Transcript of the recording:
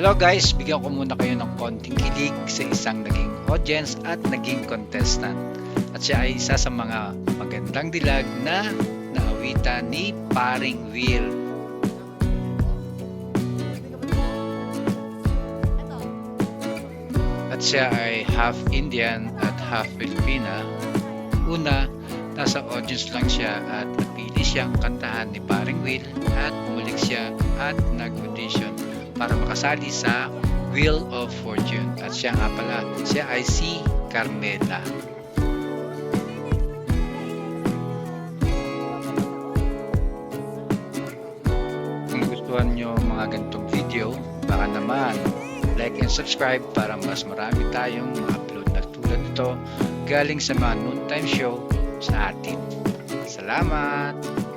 Hello guys, bigyan ko muna kayo ng konting kilig sa isang naging audience at naging contestant. At siya ay isa sa mga magandang dilag na naawitan ni Paring Will. At siya ay half Indian at half Filipina. Una, nasa audience lang siya at napili siyang kantahan ni Paring Will at bumalik siya at nag-audition para makasali sa Wheel of Fortune. At siya nga pala, siya ay si Carmela. Kung gustuhan nyo mga ganitong video, baka naman like and subscribe para mas marami tayong ma-upload na tulad nito galing sa mga noontime show sa atin. Salamat!